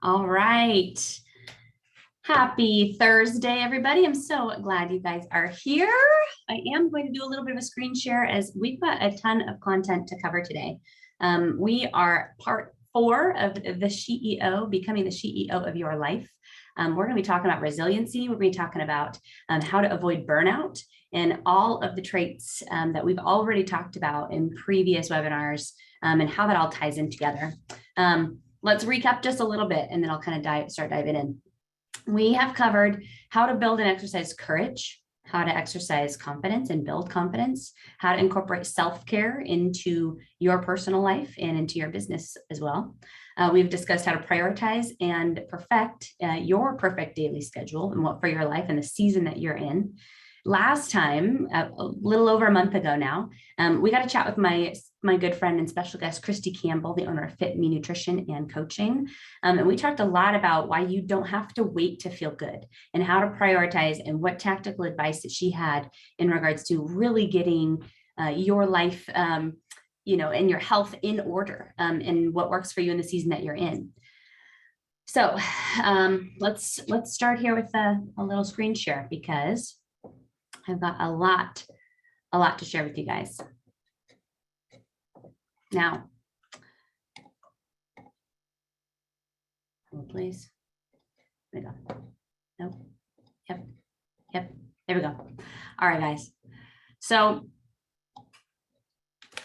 All right. Happy Thursday, everybody. I'm so glad you guys are here. I am going to do a little bit of a screen share as we've got a ton of content to cover today. We are part 4 of the CEO, becoming the CEO of your life. We're going to be talking about resiliency. We're going to be talking about how to avoid burnout and all of the traits that we've already talked about in previous webinars and how that all ties in together. Let's recap just a little bit and then I'll kind of start diving in. We have covered how to build and exercise courage, how to exercise confidence and build confidence, how to incorporate self-care into your personal life and into your business as well. We've discussed how to prioritize and perfect your perfect daily schedule and what for your life and the season that you're in. Last time, a little over a month ago now, we got to chat with my good friend and special guest, Christy Campbell, the owner of Fit Me Nutrition and Coaching. And we talked a lot about why you don't have to wait to feel good and how to prioritize and what tactical advice that she had in regards to really getting your life, and your health in order and what works for you in the season that you're in. So let's start here with a little screen share because I've got a lot to share with you guys. Now, please. There we go. Nope. Yep. There we go. All right, guys. So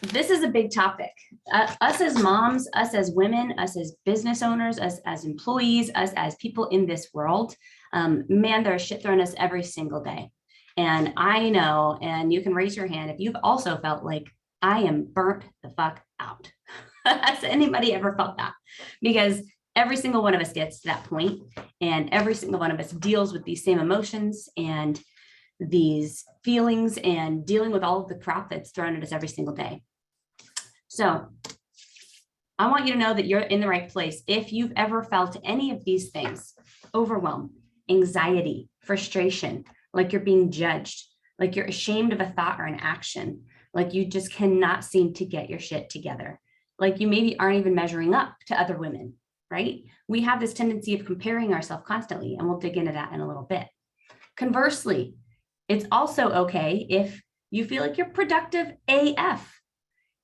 this is a big topic. Us as moms, us as women, us as business owners, us as employees, us as people in this world, man, there's shit thrown at us every single day. And I know, and you can raise your hand if you've also felt like I am burnt the fuck out. Has anybody ever felt that? Because every single one of us gets to that point, and every single one of us deals with these same emotions and these feelings and dealing with all of the crap that's thrown at us every single day. So I want you to know that you're in the right place. If you've ever felt any of these things, overwhelm, anxiety, frustration, like you're being judged, like you're ashamed of a thought or an action, like you just cannot seem to get your shit together, like you maybe aren't even measuring up to other women, right? We have this tendency of comparing ourselves constantly, and we'll dig into that in a little bit. Conversely, it's also okay if you feel like you're productive AF,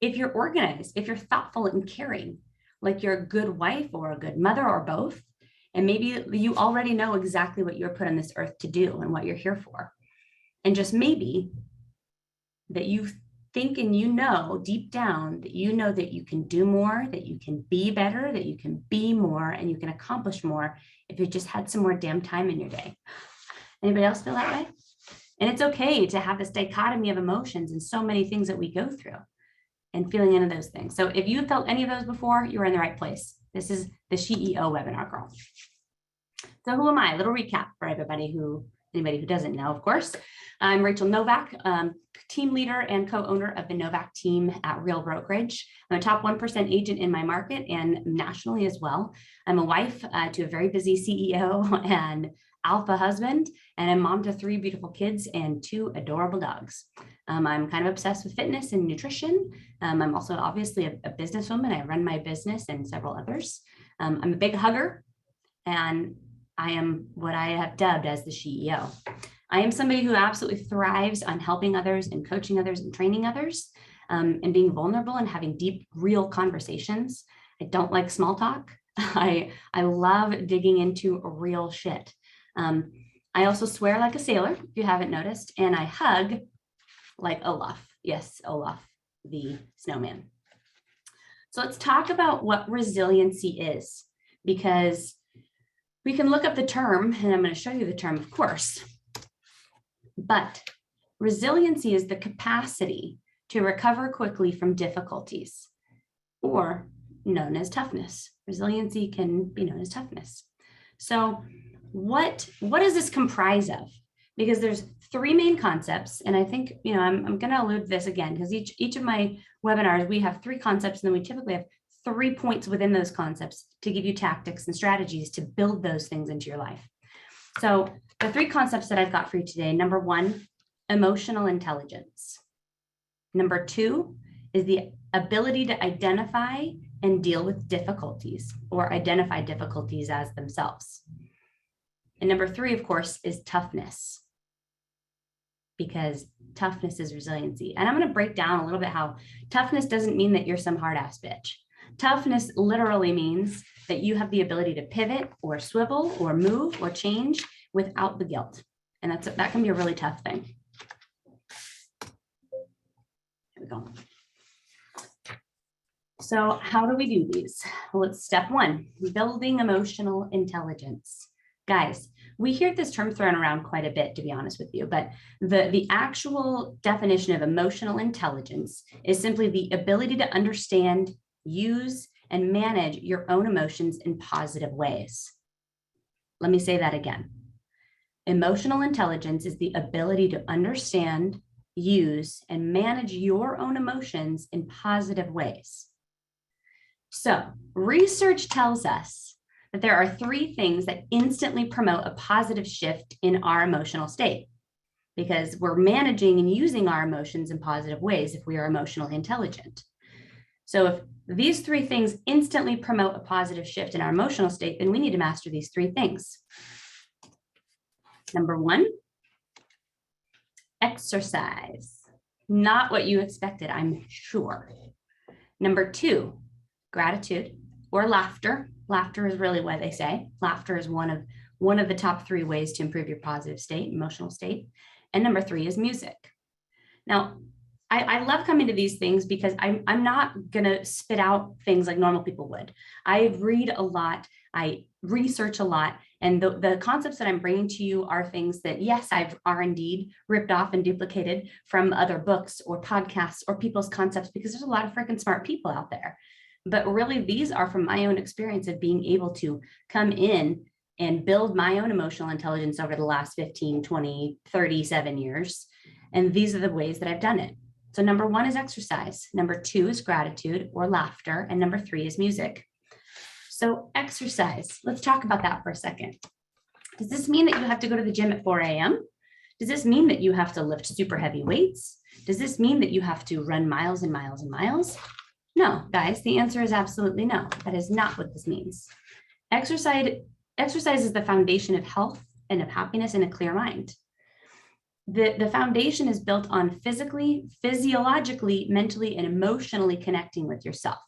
if you're organized, if you're thoughtful and caring, like you're a good wife or a good mother or both. And maybe you already know exactly what you're put on this earth to do and what you're here for. And just maybe that you think and you know deep down that you know that you can do more, that you can be better, that you can be more, and you can accomplish more if you just had some more damn time in your day. Anybody else feel that way? And it's okay to have this dichotomy of emotions and so many things that we go through and feeling into those things. So if you felt any of those before, you're in the right place. This is the CEO webinar, girl. So who am I? A little recap for anybody who doesn't know, of course. I'm Rachael Novak, team leader and co-owner of the Novak team at Real Brokerage. I'm a top 1% agent in my market and nationally as well. I'm a wife to a very busy CEO and alpha husband, and a mom to 3 beautiful kids and 2 adorable dogs. I'm kind of obsessed with fitness and nutrition. I'm also obviously a businesswoman. I run my business and several others. I'm a big hugger, and I am what I have dubbed as the CEO. I am somebody who absolutely thrives on helping others and coaching others and training others and being vulnerable and having deep, real conversations. I don't like small talk. I love digging into real shit. I also swear like a sailor, if you haven't noticed, and I hug like Olaf. Yes, Olaf, the snowman. So let's talk about what resiliency is, because we can look up the term, and I'm going to show you the term, of course. But resiliency is the capacity to recover quickly from difficulties, or known as toughness. Resiliency can be known as toughness. So what does this comprise of? Because there's 3 main concepts, and I think, I'm going to allude to this again, because each of my webinars, we have 3 concepts, and then we typically have 3 points within those concepts to give you tactics and strategies to build those things into your life. So the 3 concepts that I've got for you today: number 1, emotional intelligence. Number 2 is the ability to identify and deal with difficulties or identify difficulties as themselves. And number 3, of course, is toughness, because toughness is resiliency. And I'm going to break down a little bit how toughness doesn't mean that you're some hard ass bitch. Toughness literally means that you have the ability to pivot or swivel or move or change without the guilt. And that can be a really tough thing. Here we go. So how do we do these? Well, it's step 1, building emotional intelligence. Guys, we hear this term thrown around quite a bit, to be honest with you, but the actual definition of emotional intelligence is simply the ability to understand, use, and manage your own emotions in positive ways. Let me say that again. Emotional intelligence is the ability to understand, use, and manage your own emotions in positive ways. So, research tells us that there are 3 things that instantly promote a positive shift in our emotional state, because we're managing and using our emotions in positive ways if we are emotionally intelligent. So if these 3 things instantly promote a positive shift in our emotional state, then we need to master these 3 things. Number 1, exercise. Not what you expected, I'm sure. Number 2, gratitude or laughter. Laughter is really what they say. Laughter is one of the top 3 ways to improve your positive state, emotional state. And number 3 is music. Now, I love coming to these things because I'm not going to spit out things like normal people would. I read a lot, I research a lot, and the concepts that I'm bringing to you are things that, yes, are indeed ripped off and duplicated from other books or podcasts or people's concepts, because there's a lot of freaking smart people out there. But really, these are from my own experience of being able to come in and build my own emotional intelligence over the last 15, 20, 37 years. And these are the ways that I've done it. So number 1 is exercise. Number 2 is gratitude or laughter. And number 3 is music. So exercise, let's talk about that for a second. Does this mean that you have to go to the gym at 4 a.m.? Does this mean that you have to lift super heavy weights? Does this mean that you have to run miles and miles and miles? No, guys, the answer is absolutely no. That is not what this means. Exercise is the foundation of health and of happiness and a clear mind. The foundation is built on physically, physiologically, mentally, and emotionally connecting with yourself.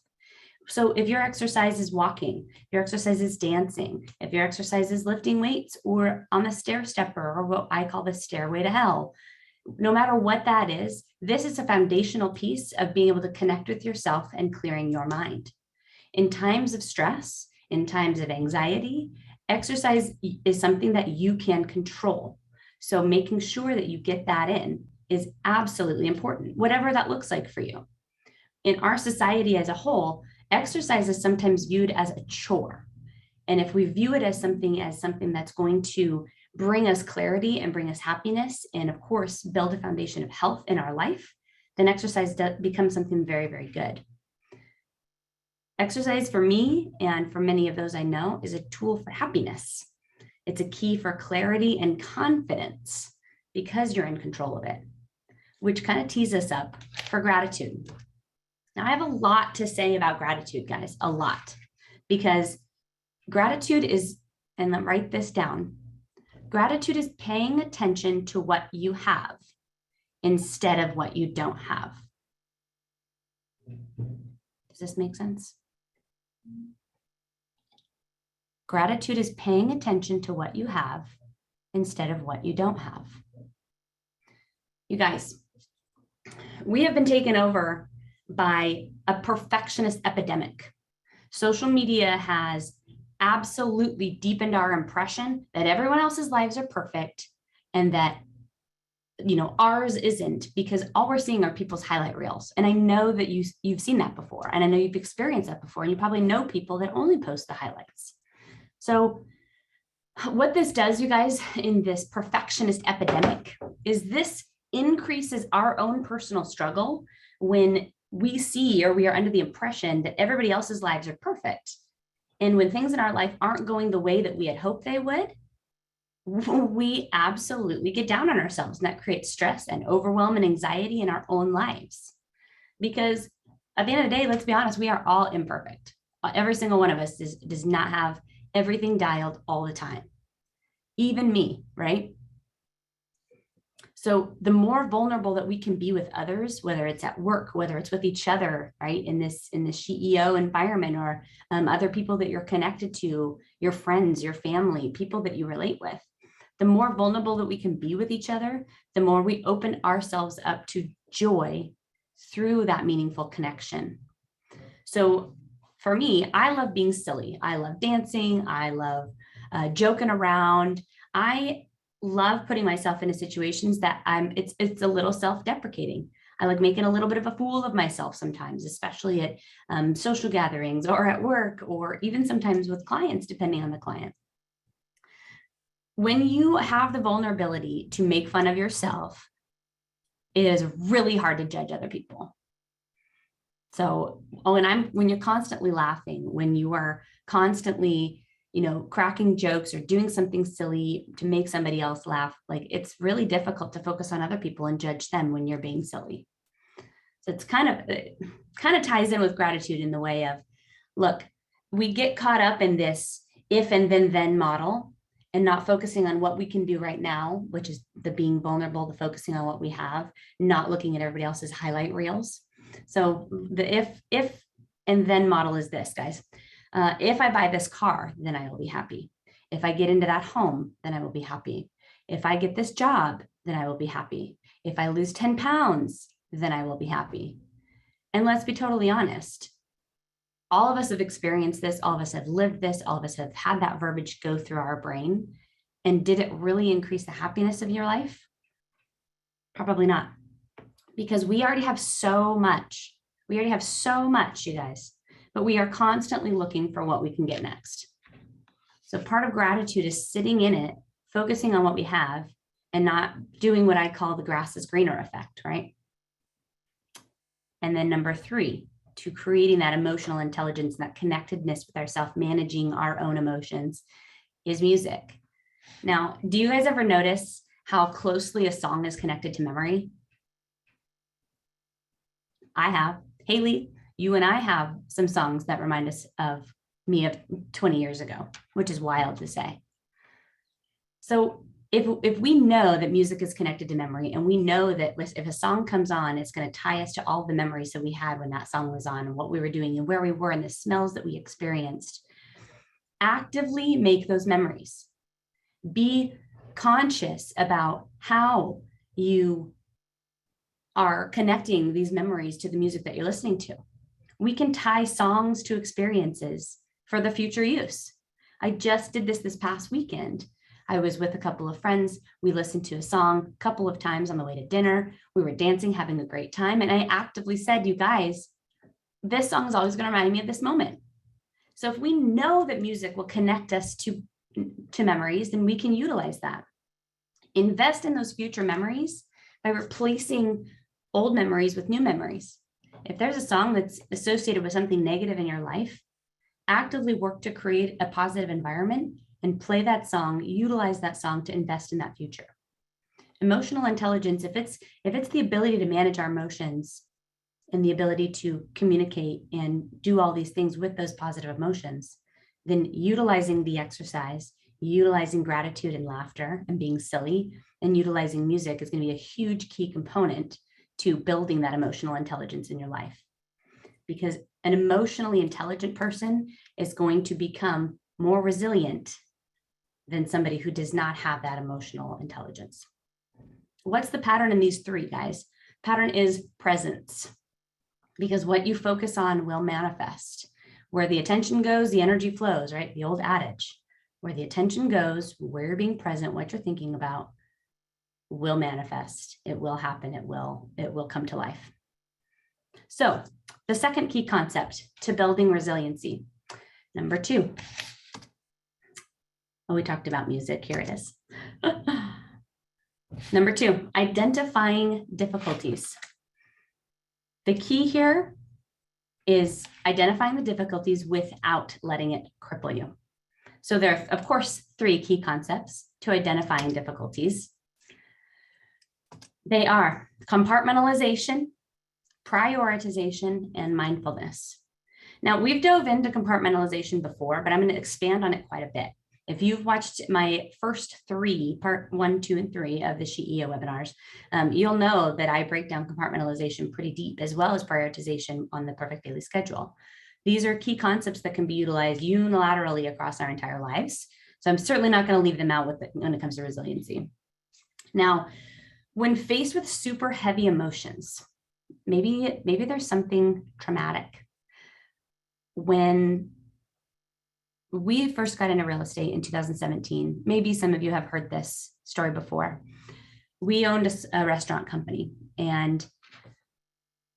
So if your exercise is walking, your exercise is dancing, if your exercise is lifting weights or on the stair stepper, or what I call the stairway to hell, no matter what that is, this is a foundational piece of being able to connect with yourself and clearing your mind. In times of stress, in times of anxiety, exercise is something that you can control. So making sure that you get that in is absolutely important, whatever that looks like for you. In our society as a whole, exercise is sometimes viewed as a chore. And if we view it as something that's going to bring us clarity and bring us happiness, and of course, build a foundation of health in our life, then exercise becomes something very, very good. Exercise for me, and for many of those I know, is a tool for happiness. It's a key for clarity and confidence because you're in control of it, which kind of tees us up for gratitude. Now, I have a lot to say about gratitude, guys, a lot, because gratitude is, and let me write this down, gratitude is paying attention to what you have instead of what you don't have. Does this make sense? Gratitude is paying attention to what you have instead of what you don't have. You guys, we have been taken over by a perfectionist epidemic. Social media has absolutely deepened our impression that everyone else's lives are perfect and that, ours isn't, because all we're seeing are people's highlight reels. And I know that you've seen that before, and I know you've experienced that before, and you probably know people that only post the highlights. So what this does, you guys, in this perfectionist epidemic is this increases our own personal struggle when we see, or we are under the impression that everybody else's lives are perfect. And when things in our life aren't going the way that we had hoped they would, we absolutely get down on ourselves, and that creates stress and overwhelm and anxiety in our own lives. Because at the end of the day, let's be honest, we are all imperfect. Every single one of us does not have everything dialed all the time. Even me, right? So the more vulnerable that we can be with others, whether it's at work, whether it's with each other, right, in this CEO environment, or other people that you're connected to, your friends, your family, people that you relate with, the more vulnerable that we can be with each other, the more we open ourselves up to joy through that meaningful connection. So for me, I love being silly. I love dancing. I love joking around. I love putting myself into situations that it's a little self-deprecating. I like making a little bit of a fool of myself sometimes, especially at social gatherings or at work, or even sometimes with clients, depending on the client. When you have the vulnerability to make fun of yourself, it is really hard to judge other people. So, when you're constantly laughing, when you are constantly, cracking jokes or doing something silly to make somebody else laugh, like, it's really difficult to focus on other people and judge them when you're being silly. So it kind of ties in with gratitude in the way of, look, we get caught up in this if and then model and not focusing on what we can do right now, which is the being vulnerable, the focusing on what we have, not looking at everybody else's highlight reels. So the if and then model is this, guys. If I buy this car, then I will be happy. If I get into that home, then I will be happy. If I get this job, then I will be happy. If I lose 10 pounds, then I will be happy. And let's be totally honest. All of us have experienced this. All of us have lived this. All of us have had that verbiage go through our brain. And did it really increase the happiness of your life? Probably not. Because we already have so much. We already have so much, you guys. But we are constantly looking for what we can get next. So part of gratitude is sitting in it, focusing on what we have, and not doing what I call the grass is greener effect, right? And then number 3, to creating that emotional intelligence, that connectedness with ourselves, managing our own emotions, is music. Now, do you guys ever notice how closely a song is connected to memory? I have. Haley, you and I have some songs that remind us of me of 20 years ago, which is wild to say. So if we know that music is connected to memory, and we know that if a song comes on, it's going to tie us to all the memories that we had when that song was on, and what we were doing and where we were and the smells that we experienced, actively make those memories. Be conscious about how you are connecting these memories to the music that you're listening to. We can tie songs to experiences for the future use. I just did this past weekend. I was with a couple of friends. We listened to a song a couple of times on the way to dinner. We were dancing, having a great time. And I actively said, you guys, this song is always going to remind me of this moment. So if we know that music will connect us to memories, then we can utilize that. Invest in those future memories by replacing old memories with new memories. If there's a song that's associated with something negative in your life, actively work to create a positive environment and play that song, utilize that song to invest in that future. Emotional intelligence, if it's the ability to manage our emotions and the ability to communicate and do all these things with those positive emotions, then utilizing the exercise, utilizing gratitude and laughter and being silly, and utilizing music is going to be a huge key component to building that emotional intelligence in your life. Because an emotionally intelligent person is going to become more resilient than somebody who does not have that emotional intelligence. What's the pattern in these 3, guys? Pattern is presence, because what you focus on will manifest. Where the attention goes, the energy flows, right? The old adage. Where the attention goes, where you're being present, what you're thinking about, will manifest. It will happen. It will come to life. So the second key concept to building resiliency. Number 2. Oh, we talked about music. Here it is. Number 2, identifying difficulties. The key here is identifying the difficulties without letting it cripple you. So there are, of course, 3 key concepts to identifying difficulties. They are compartmentalization, prioritization, and mindfulness. Now, we've dove into compartmentalization before, but I'm going to expand on it quite a bit. If you've watched my first three, part 1, 2, and 3 of the CEO webinars, you'll know that I break down compartmentalization pretty deep, as well as prioritization on the Perfect Daily Schedule. These are key concepts that can be utilized unilaterally across our entire lives. So I'm certainly not going to leave them out when it comes to resiliency. Now, when faced with super heavy emotions, maybe there's something traumatic. When we first got into real estate in 2017, maybe some of you have heard this story before. We owned a restaurant company, and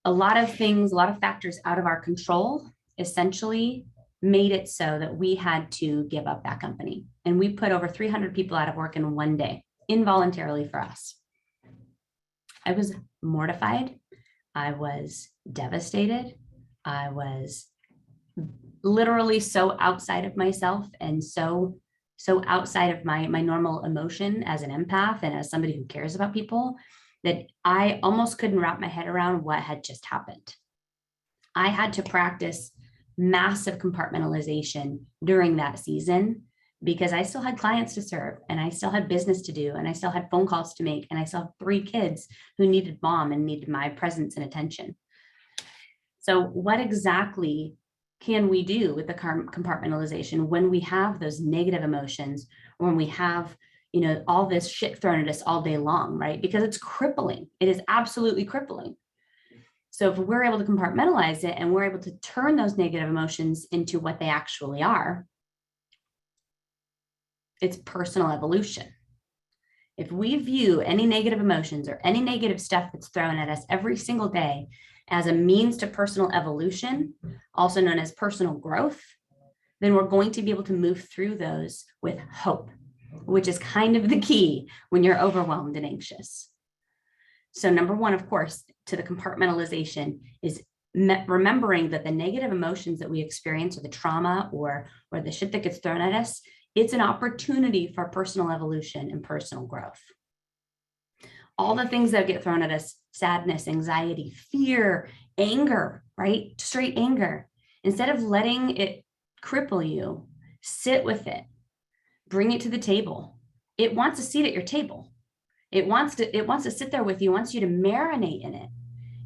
a lot of factors out of our control essentially made it so that we had to give up that company. And we put over 300 people out of work in one day, involuntarily for us. I was mortified. I was devastated. I was literally so outside of myself and so outside of my normal emotion as an empath and as somebody who cares about people that I almost couldn't wrap my head around what had just happened. I had to practice massive compartmentalization during that season because I still had clients to serve and I still had business to do and I still had phone calls to make and I still had 3 kids who needed mom and needed my presence and attention. So what exactly can we do with the compartmentalization when we have those negative emotions, when we have, all this shit thrown at us all day long, right? Because it's crippling. It is absolutely crippling. So if we're able to compartmentalize it and we're able to turn those negative emotions into what they actually are, it's personal evolution. If we view any negative emotions or any negative stuff that's thrown at us every single day as a means to personal evolution, also known as personal growth, then we're going to be able to move through those with hope, which is kind of the key when you're overwhelmed and anxious. So number 1, of course, to the compartmentalization is remembering that the negative emotions that we experience or the trauma or the shit that gets thrown at us, it's an opportunity for personal evolution and personal growth. All the things that get thrown at us, sadness, anxiety, fear, anger, right? Straight anger. Instead of letting it cripple you, sit with it, bring it to the table. It wants a seat at your table. It wants to sit there with you, wants you to marinate in it.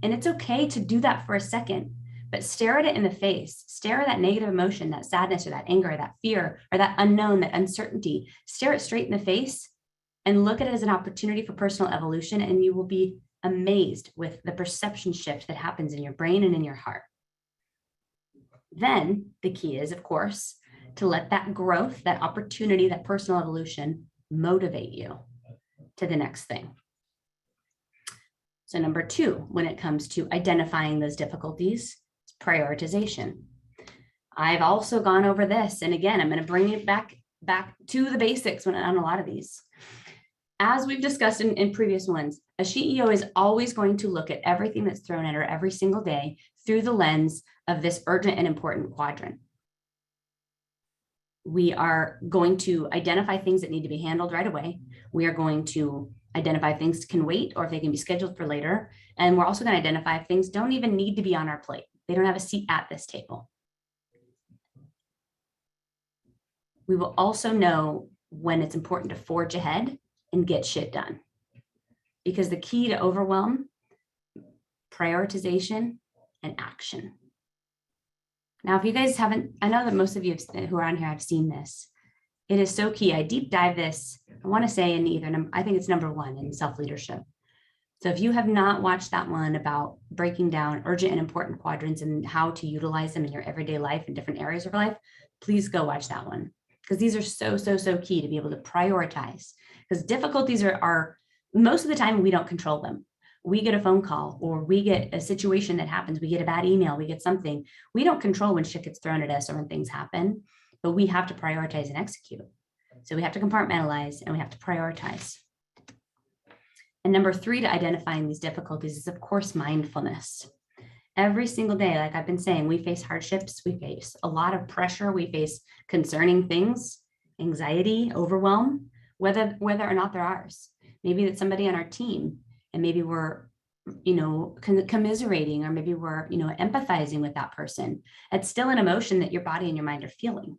And it's okay to do that for a second, but stare at it in the face, stare at that negative emotion, that sadness or that anger, or that fear, or that unknown, that uncertainty, stare it straight in the face and look at it as an opportunity for personal evolution. And you will be amazed with the perception shift that happens in your brain and in your heart. Then the key is, of course, to let that growth, that opportunity, that personal evolution motivate you to the next thing. So number 2, when it comes to identifying those difficulties, is prioritization. I've also gone over this. And again, I'm going to bring it back to the basics on a lot of these. As we've discussed in previous ones, a CEO is always going to look at everything that's thrown at her every single day through the lens of this urgent and important quadrant. We are going to identify things that need to be handled right away. We are going to identify things that can wait or if they can be scheduled for later. And we're also going to identify if things don't even need to be on our plate. They don't have a seat at this table. We will also know when it's important to forge ahead and get shit done. Because the key to overwhelm, prioritization, and action. Now, if you guys haven't, I know that most of you who are on here have seen this. It is so key. I deep dive this, I want to say I think it's number 1 in self-leadership. So if you have not watched that one about breaking down urgent and important quadrants and how to utilize them in your everyday life in different areas of life, please go watch that one. Because these are so key to be able to prioritize. Because difficulties are most of the time we don't control them. We get a phone call or we get a situation that happens. We get a bad email, we get something. We don't control when shit gets thrown at us or when things happen, but we have to prioritize and execute. So we have to compartmentalize and we have to prioritize. And number 3 to identifying these difficulties is, of course, mindfulness. Every single day, like I've been saying, we face hardships, we face a lot of pressure, we face concerning things, anxiety, overwhelm, whether or not they're ours. Maybe it's somebody on our team, and maybe we're commiserating, or maybe we're, empathizing with that person. It's still an emotion that your body and your mind are feeling.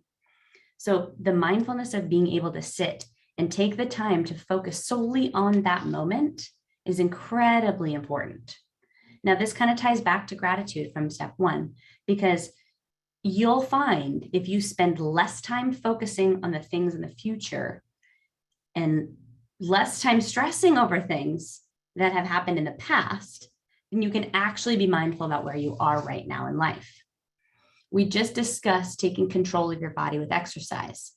So the mindfulness of being able to sit and take the time to focus solely on that moment is incredibly important. Now, this kind of ties back to gratitude from step one, because you'll find if you spend less time focusing on the things in the future and less time stressing over things that have happened in the past, then you can actually be mindful about where you are right now in life. We just discussed taking control of your body with exercise.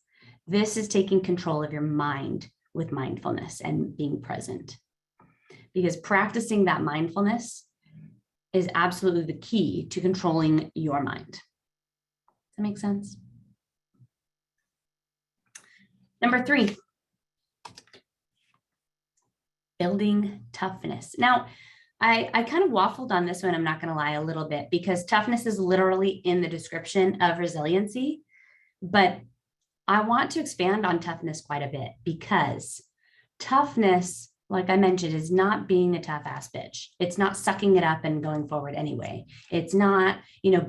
This is taking control of your mind with mindfulness and being present. Because practicing that mindfulness is absolutely the key to controlling your mind. Does that make sense? Number 3, building toughness. Now, I kind of waffled on this one, I'm not going to lie, a little bit, because toughness is literally in the description of resiliency. But I want to expand on toughness quite a bit, because toughness, like I mentioned, is not being a tough ass bitch. It's not sucking it up and going forward anyway. It's not,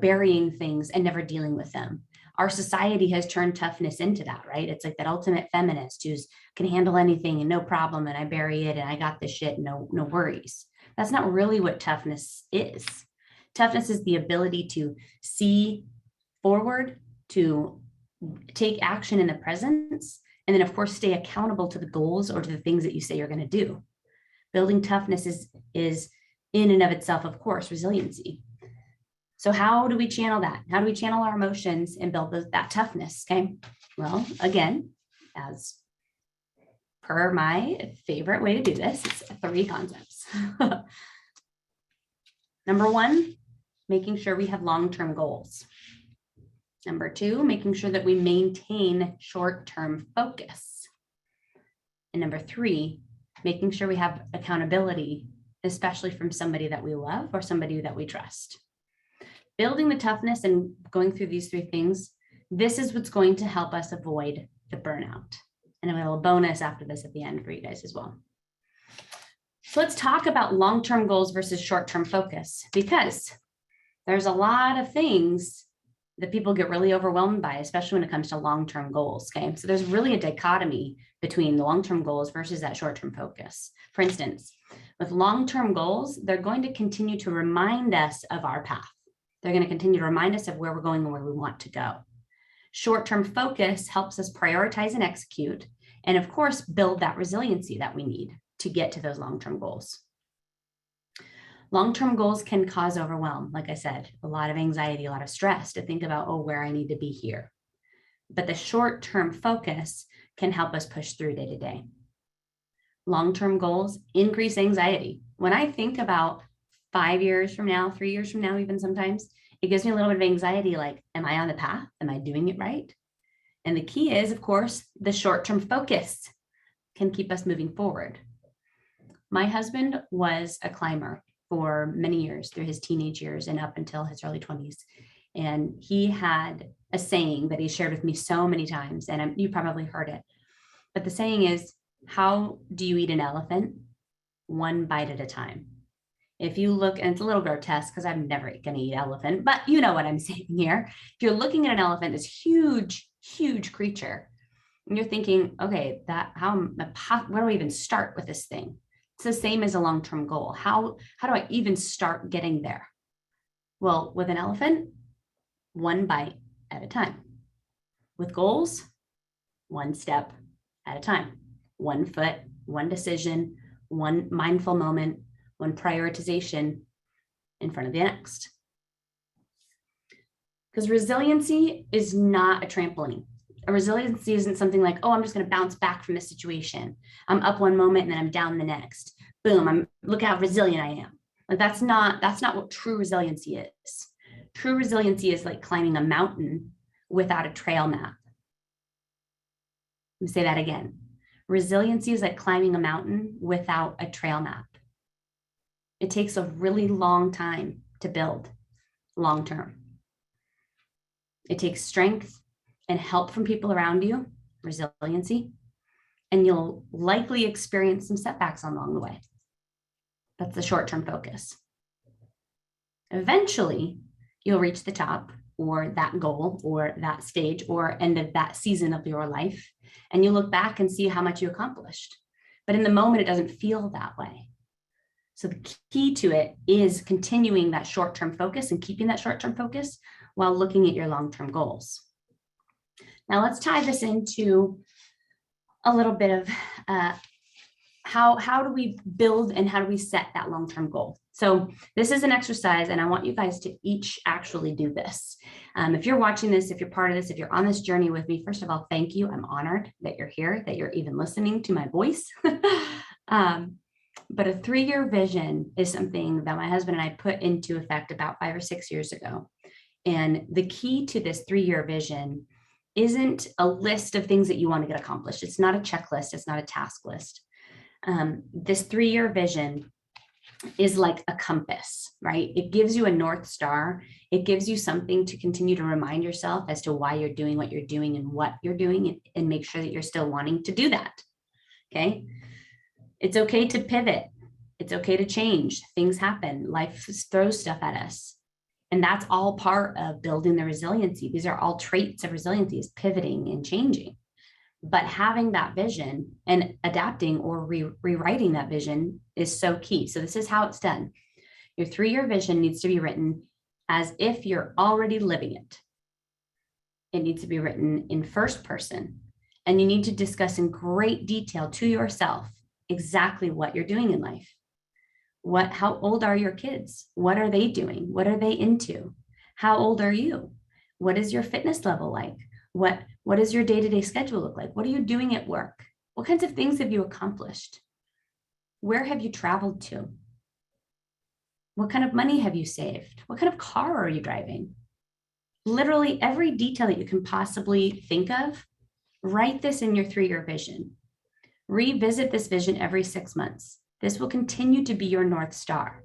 burying things and never dealing with them. Our society has turned toughness into that, right? It's like that ultimate feminist who's can handle anything and no problem, and I bury it and I got this shit, no worries. That's not really what toughness is. Toughness is the ability to see forward, to take action in the present, and then of course stay accountable to the goals or to the things that you say you're going to do. Building toughness is in and of itself, of course, resiliency. So how do we channel that? How do we channel our emotions and build that toughness? Okay. Well, again, as per my favorite way to do this, it's 3 concepts. Number 1, making sure we have long-term goals. Number 2, making sure that we maintain short-term focus. And number 3, making sure we have accountability, especially from somebody that we love or somebody that we trust. Building the toughness and going through these 3 things, this is what's going to help us avoid the burnout. And a little bonus after this at the end for you guys as well. So let's talk about long-term goals versus short-term focus, because there's a lot of things that people get really overwhelmed by, especially when it comes to long-term goals. Okay, so there's really a dichotomy between the long-term goals versus that short-term focus. For instance, with long-term goals, they're going to continue to remind us of our path. They're going to continue to remind us of where we're going and where we want to go. Short-term focus helps us prioritize and execute, and of course, build that resiliency that we need to get to those long-term goals. Long-term goals can cause overwhelm. Like I said, a lot of anxiety, a lot of stress to think about, where I need to be here. But the short-term focus can help us push through day to day. Long-term goals increase anxiety. When I think about 5 years from now, 3 years from now, even sometimes, it gives me a little bit of anxiety, like, am I on the path? Am I doing it right? And the key is, of course, the short-term focus can keep us moving forward. My husband was a climber for many years, through his teenage years and up until his early 20s. And he had a saying that he shared with me so many times, and you probably heard it. But the saying is, how do you eat an elephant? One bite at a time. If you look, and it's a little grotesque because I'm never going to eat elephant, but you know what I'm saying here. If you're looking at an elephant, this huge, huge creature, and you're thinking, okay, where do I even start with this thing? It's the same as a long-term goal. How do I even start getting there? Well, with an elephant, one bite at a time. With goals, one step at a time. 1 foot, 1 decision, 1 mindful moment, 1 prioritization in front of the next. Because resiliency is not a trampoline. A resiliency isn't something like, I'm just going to bounce back from this situation. I'm up one moment and then I'm down the next. Boom, look how resilient I am. Like that's not what true resiliency is. True resiliency is like climbing a mountain without a trail map. Let me say that again. Resiliency is like climbing a mountain without a trail map. It takes a really long time to build long term. It takes strength and help from people around you, resiliency, and you'll likely experience some setbacks along the way. That's the short-term focus. Eventually, you'll reach the top or that goal or that stage or end of that season of your life. And you look back and see how much you accomplished. But in the moment, it doesn't feel that way. So the key to it is continuing that short-term focus and keeping that short-term focus while looking at your long-term goals. Now let's tie this into a little bit of how do we build and how do we set that long-term goal? So this is an exercise, and I want you guys to each actually do this. If you're watching this, if you're part of this, if you're on this journey with me, first of all, thank you. I'm honored that you're here, that you're even listening to my voice. But a 3-year vision is something that my husband and I put into effect about 5 or 6 years ago. And the key to this 3-year vision isn't a list of things that you want to get accomplished. It's not a checklist. It's not a task list. This 3-year vision is like a compass, right? It gives you a North Star. It gives you something to continue to remind yourself as to why you're doing what you're doing and what you're doing, and make sure that you're still wanting to do that. Okay. It's okay to pivot. It's okay to change. Things happen. Life throws stuff at us. And that's all part of building the resiliency. These are all traits of resiliency, is pivoting and changing. But having that vision and adapting or rewriting that vision is so key. So this is how it's done. Your 3-year vision needs to be written as if you're already living it. It needs to be written in first person. And you need to discuss in great detail to yourself exactly what you're doing in life. How old are your kids? What are they doing? What are they into? How old are you? What is your fitness level like? What does your day-to-day schedule look like? What are you doing at work? What kinds of things have you accomplished? Where have you traveled to? What kind of money have you saved? What kind of car are you driving? Literally every detail that you can possibly think of, write this in your 3-year vision. Revisit this vision every 6 months. This will continue to be your North Star.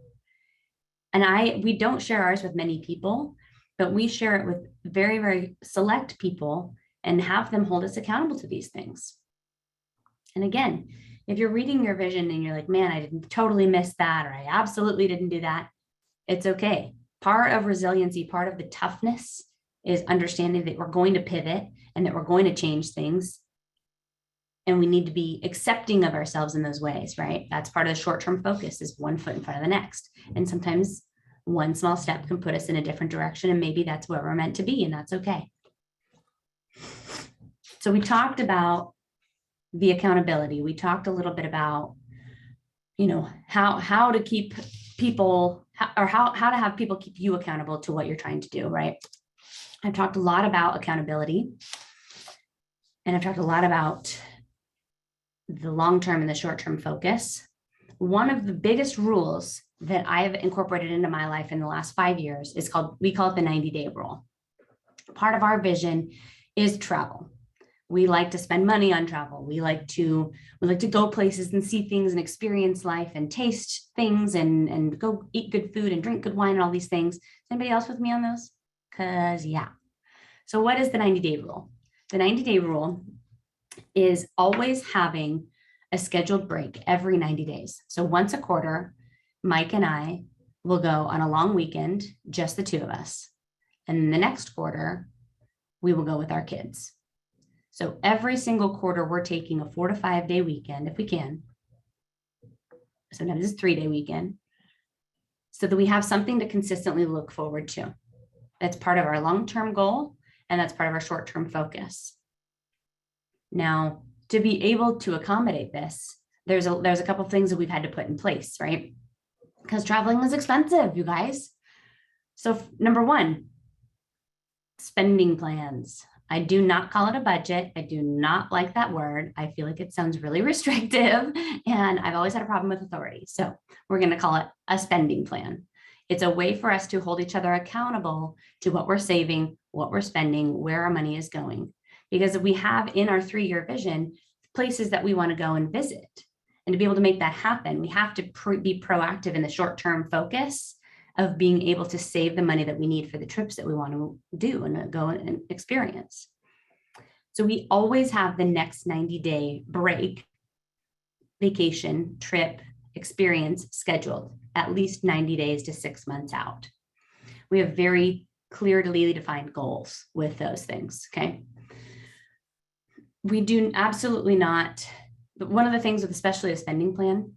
And we don't share ours with many people, but we share it with very, very select people and have them hold us accountable to these things. And again, if you're reading your vision and you're like, man, I didn't totally miss that, or I absolutely didn't do that, it's okay. Part of resiliency, part of the toughness is understanding that we're going to pivot and that we're going to change things. And we need to be accepting of ourselves in those ways, right? That's part of the short-term focus, is one foot in front of the next. And sometimes one small step can put us in a different direction, and maybe that's where we're meant to be, and that's okay. So we talked about the accountability. We talked a little bit about, how to keep people, or how to have people keep you accountable to what you're trying to do, right? I've talked a lot about accountability, and I've talked a lot about the long-term and the short-term focus. One of the biggest rules that I have incorporated into my life in the last 5 years is we call it the 90-day rule. Part of our vision is travel. We like to spend money on travel. We like to go places and see things and experience life and taste things and go eat good food and drink good wine and all these things. Is anybody else with me on those? Because yeah. So what is the 90-day rule? The 90-day rule is always having a scheduled break every 90 days. So once a quarter, Mike and I will go on a long weekend, just the 2 of us. And in the next quarter, we will go with our kids. So every single quarter, we're taking a 4 to 5 day weekend if we can. Sometimes it's a 3-day weekend, so that we have something to consistently look forward to. That's part of our long-term goal, and that's part of our short-term focus. Now, to be able to accommodate this, there's a couple of things that we've had to put in place, right? Because traveling is expensive, you guys. So number 1, spending plans. I do not call it a budget. I do not like that word. I feel like it sounds really restrictive, and I've always had a problem with authority. So we're going to call it a spending plan. It's a way for us to hold each other accountable to what we're saving, what we're spending, where our money is going. Because if we have in our 3-year vision places that we want to go and visit, and to be able to make that happen, we have to be proactive in the short-term focus of being able to save the money that we need for the trips that we want to do and go and experience. So we always have the next 90-day break, vacation, trip, experience scheduled at least 90 days to 6 months out. We have very clearly defined goals with those things, okay? We do absolutely not, but one of the things with especially a spending plan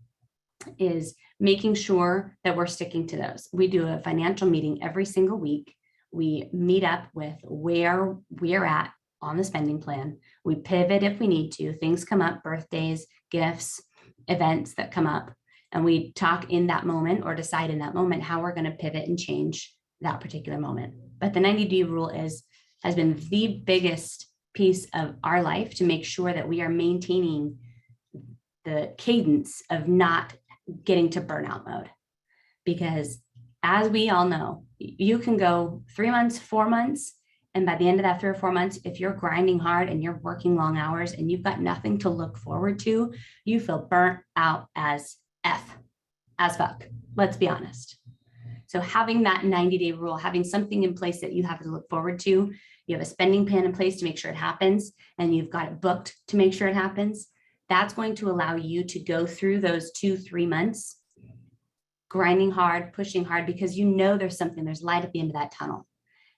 is making sure that we're sticking to those. We do a financial meeting every single week. We meet up with where we're at on the spending plan. We pivot if we need to. Things come up, birthdays, gifts, events that come up, and we talk in that moment or decide in that moment how we're going to pivot and change that particular moment. But the 90-day rule has been the biggest piece of our life to make sure that we are maintaining the cadence of not getting to burnout mode. Because as we all know, you can go 3 months, 4 months, and by the end of that 3 or 4 months, if you're grinding hard and you're working long hours and you've got nothing to look forward to, you feel burnt out as fuck. Let's be honest. So having that 90-day rule, having something in place that you have to look forward to, you have a spending plan in place to make sure it happens, and you've got it booked to make sure it happens, that's going to allow you to go through those 2-3 months grinding hard, pushing hard, because you know there's light at the end of that tunnel.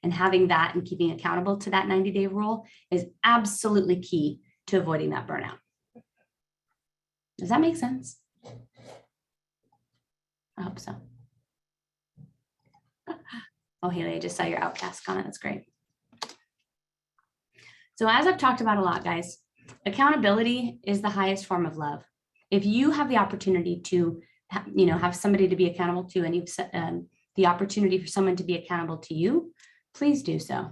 And having that and keeping accountable to that 90-day rule is absolutely key to avoiding that burnout. Does that make sense? I hope so. Oh, Haley, I just saw your Outcast comment. That's great. So as I've talked about a lot, guys, accountability is the highest form of love. If you have the opportunity to, have somebody to be accountable to, and you've the opportunity for someone to be accountable to you, please do so.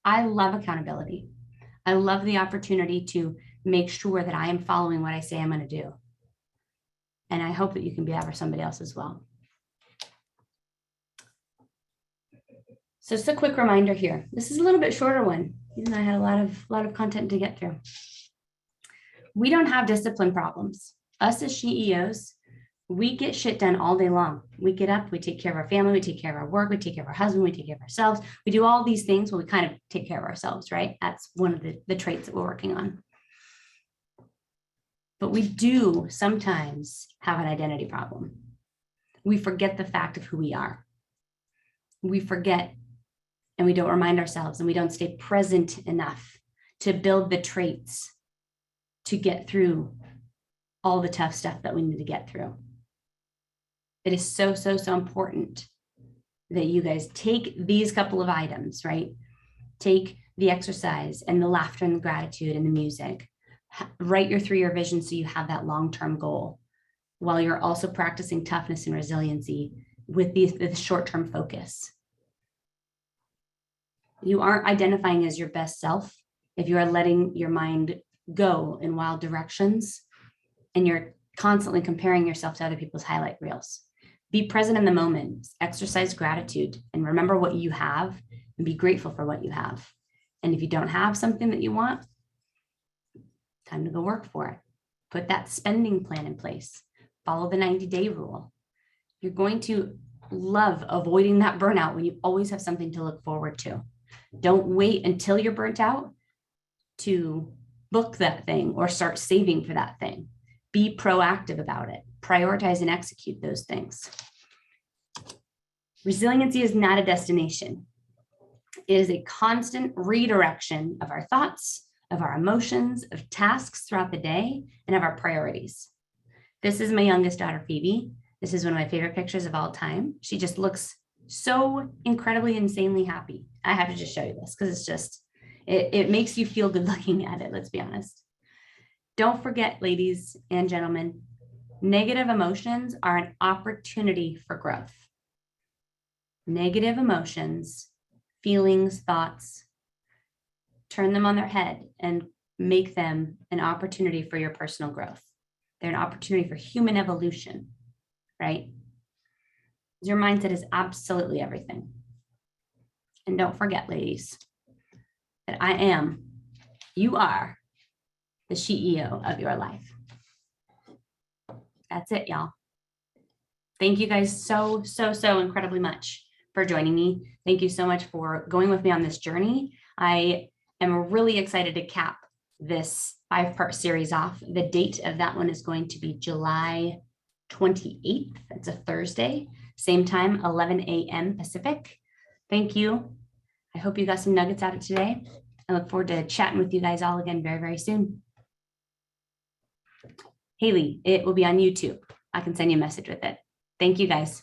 I love accountability. I love the opportunity to make sure that I am following what I say I'm going to do. And I hope that you can be that for somebody else as well. So just a quick reminder here. This is a little bit shorter one. I had a lot of content to get through. We don't have discipline problems. Us as CEOs, we get shit done all day long. We get up, we take care of our family, we take care of our work, we take care of our husband, we take care of ourselves. We do all these things where we kind of take care of ourselves, right? That's one of the traits that we're working on. But we do sometimes have an identity problem. We forget the fact of who we are. We forget, and we don't remind ourselves, and we don't stay present enough to build the traits to get through all the tough stuff that we need to get through. It is so, so, so important that you guys take these couple of items, right? Take the exercise and the laughter and the gratitude and the music. Write your 3-year vision so you have that long-term goal, while you're also practicing toughness and resiliency with the short-term focus. You aren't identifying as your best self if you are letting your mind go in wild directions and you're constantly comparing yourself to other people's highlight reels. Be present in the moment, exercise gratitude, and remember what you have and be grateful for what you have. And if you don't have something that you want, time to go work for it. Put that spending plan in place. Follow the 90-day rule. You're going to love avoiding that burnout when you always have something to look forward to. Don't wait until you're burnt out to book that thing or start saving for that thing. Be proactive about it. Prioritize and execute those things. Resiliency is not a destination. It is a constant redirection of our thoughts, of our emotions, of tasks throughout the day, and of our priorities. This is my youngest daughter, Phoebe. This is one of my favorite pictures of all time. She just looks so incredibly, insanely happy. I have to just show you this because it's just, it makes you feel good looking at it, let's be honest. Don't forget, ladies and gentlemen, negative emotions are an opportunity for growth. Negative emotions, feelings, thoughts, turn them on their head and make them an opportunity for your personal growth. They're an opportunity for human evolution, right? Your mindset is absolutely everything. And don't forget, ladies, that you are the CEO of your life. That's it, y'all. Thank you guys so, so, so incredibly much for joining me. Thank you so much for going with me on this journey. I am really excited to cap this 5-part series off. The date of that one is going to be July 28th. It's a Thursday, same time, 11 a.m. Pacific. Thank you. I hope you got some nuggets out of today. I look forward to chatting with you guys all again very, very soon. Haley, it will be on YouTube. I can send you a message with it. Thank you guys.